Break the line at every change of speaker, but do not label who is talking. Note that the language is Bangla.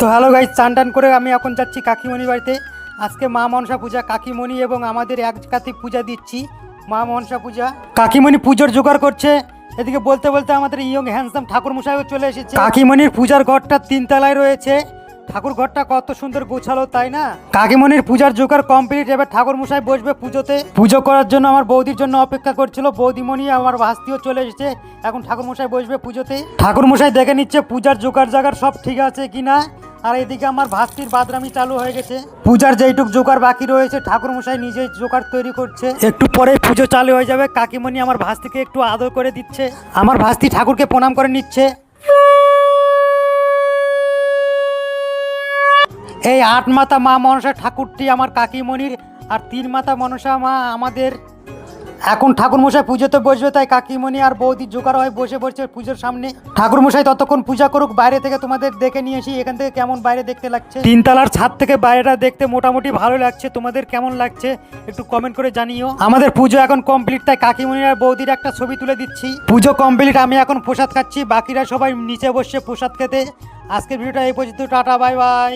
তো হ্যালো গাইস, চান টান করে আমি এখন যাচ্ছি কাকিমণির বাড়িতে। আজকে মা মনসা পূজা, কাকিমণি এবং আমাদের এক জায়গাতে পূজা দিচ্ছি, মা মনসা পূজা। কাকিমণি পুজোর জোগাড় করছে, এদিকে বলতে বলতে আমাদের ইয়ং হ্যান্ডসাম ঠাকুর মশাইও চলে এসেছে। কাকিমণির পূজার ঘরটা 3 তলায় রয়েছে। ঠাকুর ঘরটা কত সুন্দর গোছালো, তাই না? কাকিমণির পূজার জোগাড় কমপ্লিট। এবার ঠাকুর মশাই বসবে পুজোতে। পুজো করার জন্য আমার বৌদির জন্য অপেক্ষা করছিল। বৌদিমণি আমার ভাস্তিও চলে এসেছে। এখন ঠাকুর মশাই বসবে পুজোতে। ঠাকুর মশাই দেখে নিচ্ছে পূজার জোগাড় জাগার সব ঠিক আছে কিনা। আর এদিকে আমার ভাস্তির বাদরামি চালু হয়ে গেছে। পূজার যেইটুক জোগাড় বাকি রয়েছে ঠাকুর মশাই নিজেই জোগাড় তৈরি করছে। একটু পরে পুজো চালু হয়ে যাবে। কাকিমণি আমার ভাস্তিকে একটু আদর করে দিচ্ছে। আমার ভাস্তি ঠাকুরকে প্রণাম করে নিচ্ছে। এই 8 মাথা মা মনসা ঠাকুরটি আমার কাকিমণির, আর 3 মাথা মনসা মা আমাদের। এখন ঠাকুর মশাই পুজোতে বসবে, তাই কাকিমণি আর বৌদি জোগাড় হয়ে বসে বসে পুজোর সামনে। ঠাকুর মশাই ততক্ষণ পূজা করুক, বাইরে থেকে তোমাদের দেখে নিয়ে আসি এখান থেকে কেমন বাইরে দেখতে লাগছে। 3 তলার ছাদ থেকে বাইরেটা দেখতে মোটামুটি ভালো লাগছে। তোমাদের কেমন লাগছে একটু কমেন্ট করে জানিও। আমাদের পুজো এখন কমপ্লিট, তাই কাকিমণি আর বৌদির একটা ছবি তুলে দিচ্ছি। পুজো কমপ্লিট, আমি এখন প্রসাদ খাচ্ছি, বাকিরা সবাই নিচে বসে প্রসাদ খেতে। আজকের ভিডিওটা এই পর্যন্ত। Tata, bye bye.